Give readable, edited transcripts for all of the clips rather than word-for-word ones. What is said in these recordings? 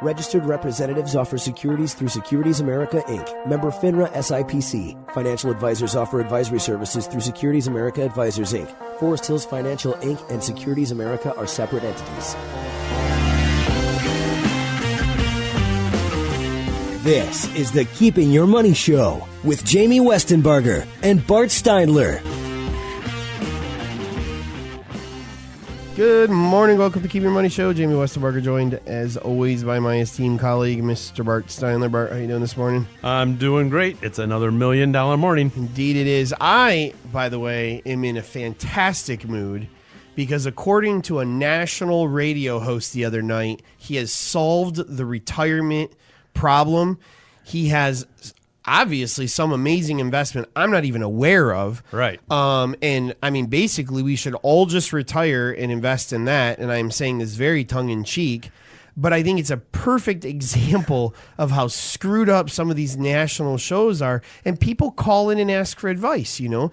Registered representatives offer securities through Securities America, Inc., member FINRA SIPC. Financial advisors offer advisory services through Securities America Advisors, Inc. Forest Hills Financial, Inc. and Securities America are separate entities. This is the Keeping Your Money Show with Jamie Westenbarger and Bart Steindler. Good morning. Welcome to Keep Your Money Show. Jamie Westenbarger joined, as always, by my esteemed colleague, Mr. Bart Steindler. Bart, how you doing this morning? I'm doing great. It's another $1 million morning. Indeed it is. I, by the way, am in a fantastic mood because according to a national radio host the other night, he has solved the retirement problem. He has obviously some amazing investment I'm not even aware of. Right. And I mean, basically, we should all just retire and invest in that. And I'm saying this very tongue in cheek, but I think it's a perfect example of how screwed up some of these national shows are. And people call in and ask for advice. You know,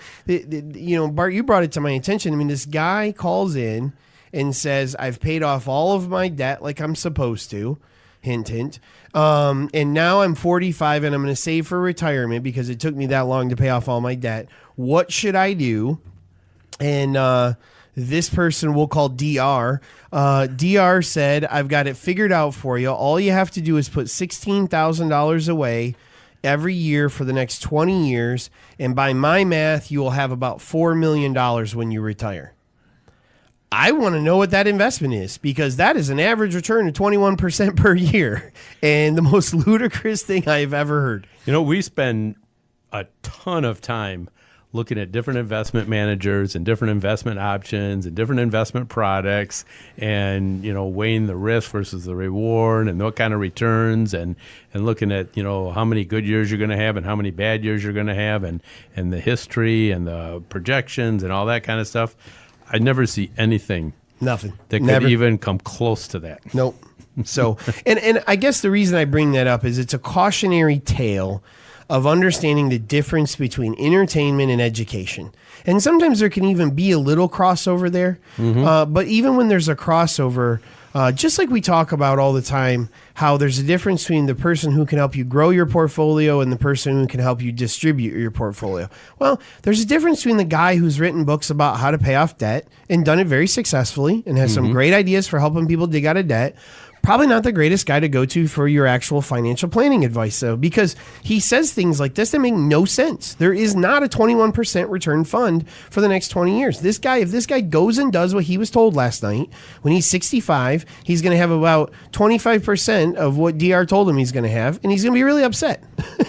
Bart, you brought it to my attention. I mean, this guy calls in and says, I've paid off all of my debt like I'm supposed to. Hint, hint. And now I'm 45 and I'm going to save for retirement because it took me that long to pay off all my debt. What should I do? And this person we'll call DR. DR said, I've got it figured out for you. All you have to do is put $16,000 away every year for the next 20 years. And by my math, you will have about $4 million when you retire. I want to know what that investment is because that is an average return of 21% per year and the most ludicrous thing I've ever heard. You know, we spend a ton of time looking at different investment managers and different investment options and different investment products and, you know, weighing the risk versus the reward and what kind of returns and looking at, you know, how many good years you're going to have and how many bad years you're going to have and the history and the projections and all that kind of stuff. I never see anything. Nothing. That could even come close to that. Nope. So, and I guess the reason I bring that up is it's a cautionary tale of understanding the difference between entertainment and education. And sometimes there can even be a little crossover there. Mm-hmm. But even when there's a crossover, just like we talk about all the time, how there's a difference between the person who can help you grow your portfolio and the person who can help you distribute your portfolio. Well, there's a difference between the guy who's written books about how to pay off debt and done it very successfully and has some great ideas for helping people dig out of debt. Probably not the greatest guy to go to for your actual financial planning advice, though, because he says things like this that make no sense. There is not a 21% return fund for the next 20 years. If this guy goes and does what he was told last night, when he's 65, he's going to have about 25% of what DR told him he's going to have, and he's going to be really upset.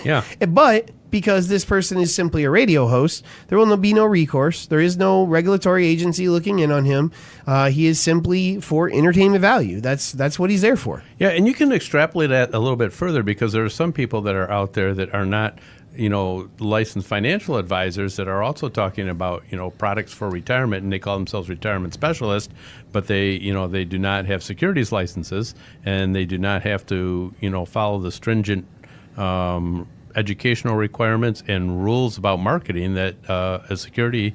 Yeah. But because this person is simply a radio host, there will be no recourse. There is no regulatory agency looking in on him. He is simply for entertainment value. That's what he's there for. Yeah, and you can extrapolate that a little bit further because there are some people that are out there that are not, you know, licensed financial advisors that are also talking about, you know, products for retirement, and they call themselves retirement specialists, but they do not have securities licenses and they do not have to, you know, follow the stringent educational requirements and rules about marketing that a security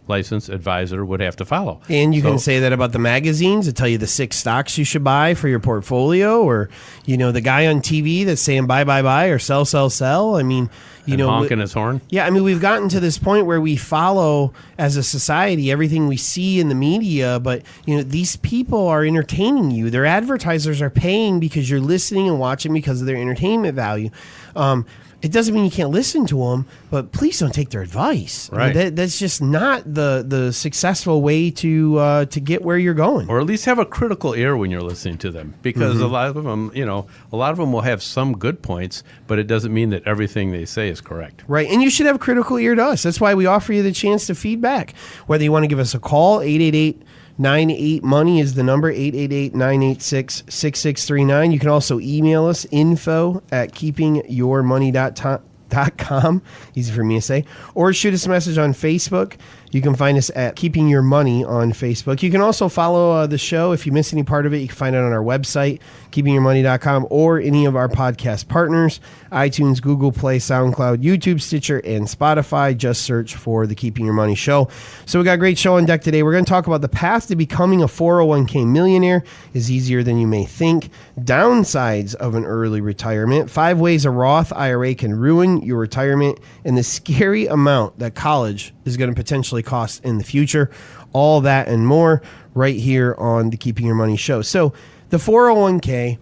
licensed advisor would have to follow. And you can say that about the magazines that tell you the 6 stocks you should buy for your portfolio, or, you know, the guy on TV that's saying buy, buy, buy, or sell, sell, sell. I mean, you know, honking his horn. Yeah, I mean, we've gotten to this point where we follow as a society everything we see in the media, but, you know, these people are entertaining you. Their advertisers are paying because you're listening and watching because of their entertainment value. It doesn't mean you can't listen to them, but please don't take their advice. Right. I mean, that's just not the successful way to get where you're going. Or at least have a critical ear when you're listening to them, because a lot of them, you know, will have some good points, but it doesn't mean that everything they say is correct. Right. And you should have a critical ear to us. That's why we offer you the chance to feedback. Whether you want to give us a call, 888-98-MONEY is the number, 888-986-6639. You can also email us, info@keepingyourmoney.com. Easy for me to say. Or shoot us a message on Facebook. You can find us at Keeping Your Money on Facebook. You can also follow the show. If you miss any part of it, you can find it on our website, keepingyourmoney.com, or any of our podcast partners, iTunes, Google Play, SoundCloud, YouTube, Stitcher, and Spotify. Just search for the Keeping Your Money Show. So we got a great show on deck today. We're going to talk about the path to becoming a 401k millionaire is easier than you may think, downsides of an early retirement, 5 ways a Roth IRA can ruin your retirement, and the scary amount that college is going to potentially cost in the future. All that and more right here on the Keeping Your Money Show. So the 401k,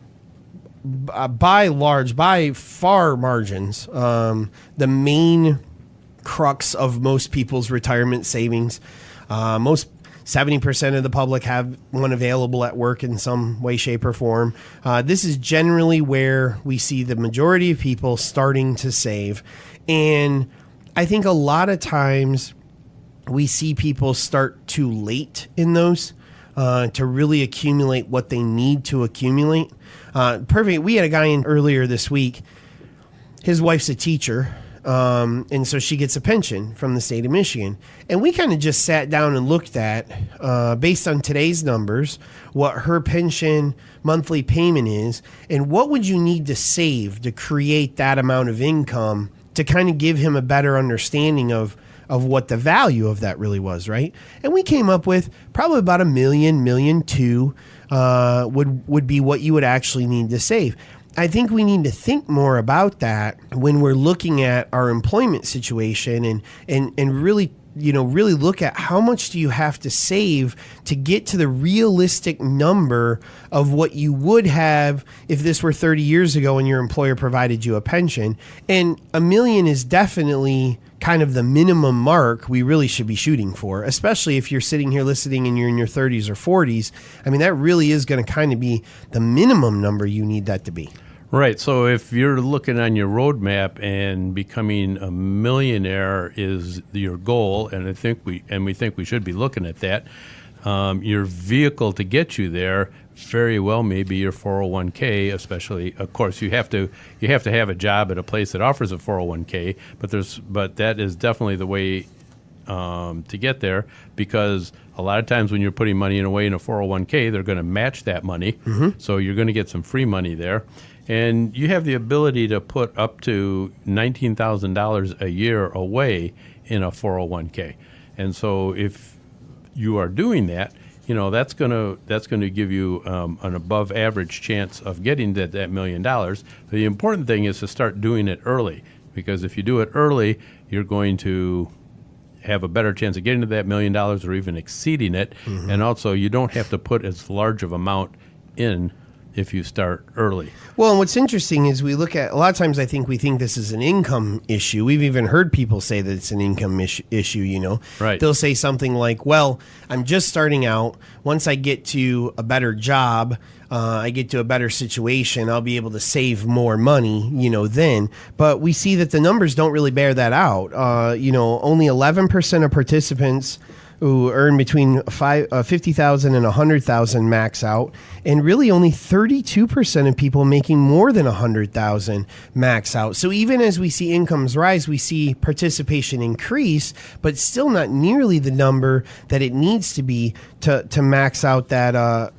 by far margins, the main crux of most people's retirement savings. Most 70% of the public have one available at work in some way, shape, or form. This is generally where we see the majority of people starting to save. And I think a lot of times we see people start too late in those to really accumulate what they need to accumulate. Perfect. We had a guy in earlier this week. His wife's a teacher, and so she gets a pension from the state of Michigan. And we kind of just sat down and looked at, based on today's numbers, what her pension monthly payment is, and what would you need to save to create that amount of income to kind of give him a better understanding of what the value of that really was, right? And we came up with probably about $1 million, $1.2 million would be what you would actually need to save. I think we need to think more about that when we're looking at our employment situation and really, really look at how much do you have to save to get to the realistic number of what you would have if this were 30 years ago and your employer provided you a pension. And $1 million is definitely kind of the minimum mark we really should be shooting for, especially if you're sitting here listening and you're in your 30s or 40s. I mean, that really is going to kind of be the minimum number you need that to be. Right. So if you're looking on your roadmap and becoming a millionaire is your goal, and we think we should be looking at that, your vehicle to get you there very well may be your 401k. Especially, of course, you have to have a job at a place that offers a 401k. But that is definitely the way to get there, because a lot of times when you're putting money away in a 401k, they're going to match that money. Mm-hmm. So you're going to get some free money there. And you have the ability to put up to $19,000 a year away in a 401k. And so if you are doing that, that's going to give you an above average chance of getting that $1 million. The important thing is to start doing it early, because if you do it early, you're going to have a better chance of getting to that $1 million or even exceeding it. Mm-hmm. And also, you don't have to put as large of amount in if you start early. Well, and what's interesting is we look at, a lot of times I think we think this is an income issue. We've even heard people say that it's an income issue, Right. They'll say something like, well, I'm just starting out. Once I get to a better job, I get to a better situation, I'll be able to save more money, then. But we see that the numbers don't really bear that out. Only 11% of participants who earn between 50,000 and 100,000 max out, and really only 32% of people making more than 100,000 max out. So even as we see incomes rise, we see participation increase, but still not nearly the number that it needs to be to max out that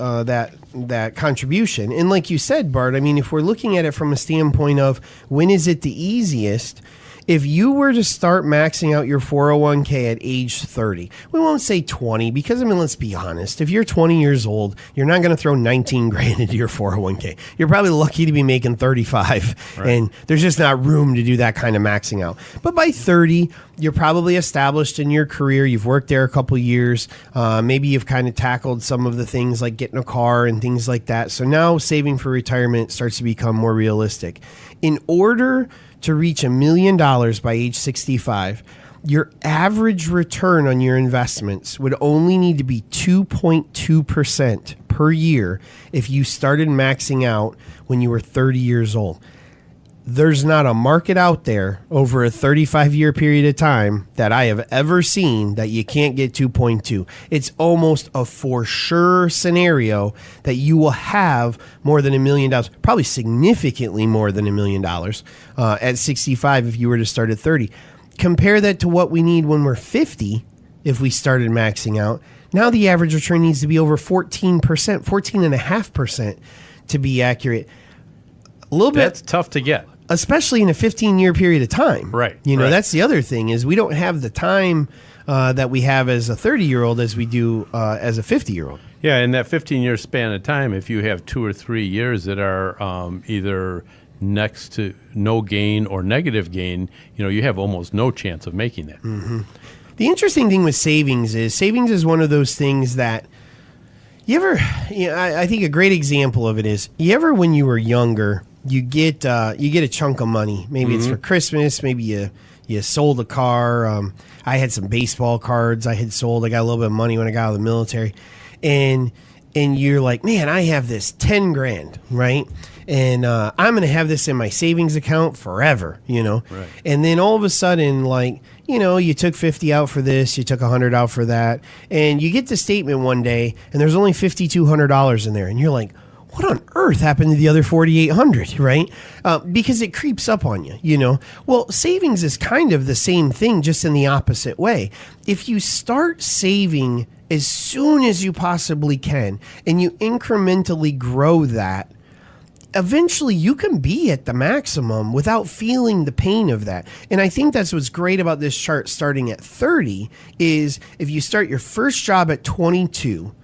contribution. And like you said, Bart, I mean, if we're looking at it from a standpoint of when is it the easiest, if you were to start maxing out your 401k at age 30, we won't say 20, because, let's be honest. If you're 20 years old, you're not going to throw 19 grand into your 401k. You're probably lucky to be making 35, right. And there's just not room to do that kind of maxing out. But by 30, you're probably established in your career. You've worked there a couple of years. Maybe you've kind of tackled some of the things like getting a car and things like that. So now saving for retirement starts to become more realistic. In order to reach $1 million by age 65, your average return on your investments would only need to be 2.2% per year if you started maxing out when you were 30 years old. There's not a market out there over a 35-year period of time that I have ever seen that you can't get 2.2. It's almost a for sure scenario that you will have more than $1 million, probably significantly more than $1 million at 65 if you were to start at 30. Compare that to what we need when we're 50 if we started maxing out. Now the average return needs to be over 14%, 14.5% to be accurate. A little bit. That's tough to get. Especially in a 15-year period of time. Right. That's the other thing is we don't have the time that we have as a 30-year-old as we do as a 50-year-old. Yeah, in that 15-year span of time, if you have 2 or 3 years that are either next to no gain or negative gain, you have almost no chance of making that. Mm-hmm. The interesting thing with savings is one of those things that I think a great example of it is, when you were younger, you get a chunk of money. Maybe it's for Christmas. Maybe you sold a car. I had some baseball cards I had sold. I got a little bit of money when I got out of the military. And you're like, man, I have this 10 grand, right? And I'm going to have this in my savings account forever, Right. And then all of a sudden, you took 50 out for this, you took 100 out for that, and you get the statement one day, and there's only $5,200 in there, and you're like, what on earth happened to the other 4,800, right? Because it creeps up on you, Well, savings is kind of the same thing, just in the opposite way. If you start saving as soon as you possibly can, and you incrementally grow that, eventually you can be at the maximum without feeling the pain of that. And I think that's what's great about this chart starting at 30 is if you start your first job at 22,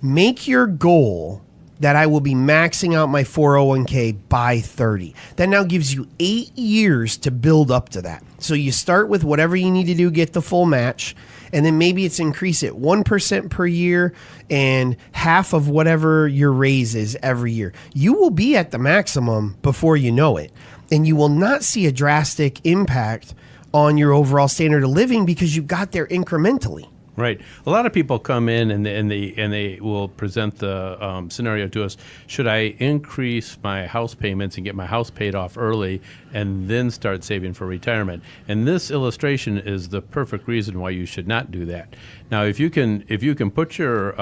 make your goal that I will be maxing out my 401k by 30. That now gives you 8 years to build up to that. So you start with whatever you need to do, get the full match, and then maybe it's increase it 1% per year and half of whatever your raise is every year. You will be at the maximum before you know it, and you will not see a drastic impact on your overall standard of living because you got there incrementally. Right. A lot of people come in and they will present the scenario to us. Should I increase my house payments and get my house paid off early and then start saving for retirement? And this illustration is the perfect reason why you should not do that. Now, if you can put your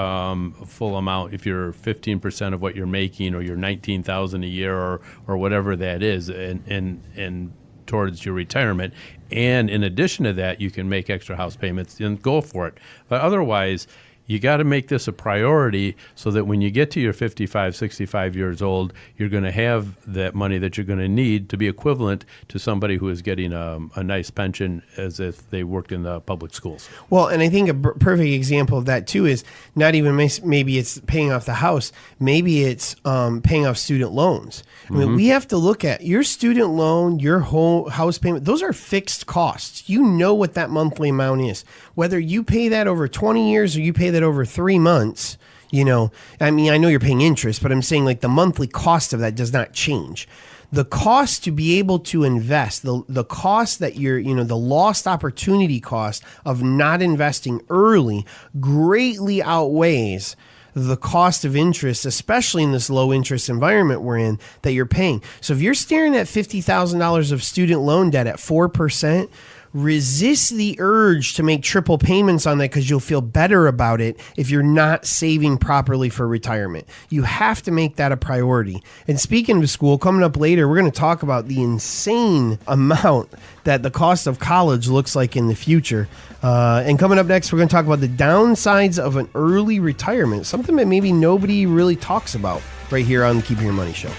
full amount, if you're 15% of what you're making, or you're $19,000 a year, or whatever that is, and towards your retirement, and in addition to that, you can make extra house payments, then go for it. But otherwise, you got to make this a priority so that when you get to your 55, 65 years old, you're going to have that money that you're going to need to be equivalent to somebody who is getting a nice pension as if they worked in the public schools. Well, and I think a perfect example of that too is not even maybe it's paying off the house, maybe it's paying off student loans. I mean, we have to look at your student loan, your whole house payment. Those are fixed costs. You know what that monthly amount is. Whether you pay that over 20 years or you pay that over 3 months, I mean, I know you're paying interest, but I'm saying the monthly cost of that does not change. The cost to be able to invest, the cost that the lost opportunity cost of not investing early greatly outweighs the cost of interest, especially in this low interest environment we're in, that you're paying. So if you're staring at $50,000 of student loan debt at 4%, resist the urge to make triple payments on that because you'll feel better about it if you're not saving properly for retirement. You have to make that a priority. And speaking of school, coming up later, we're going to talk about the insane amount that the cost of college looks like in the future. And coming up next, we're going to talk about the downsides of an early retirement, something that maybe nobody really talks about right here on the Keeping Your Money Show.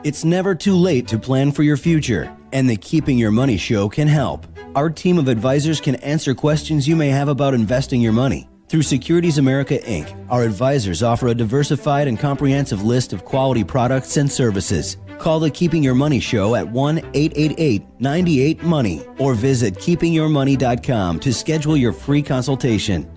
It's never too late to plan for your future, and the Keeping Your Money Show can help. Our team of advisors can answer questions you may have about investing your money. Through Securities America, Inc., our advisors offer a diversified and comprehensive list of quality products and services. Call the Keeping Your Money Show at 1-888-98-MONEY or visit keepingyourmoney.com to schedule your free consultation.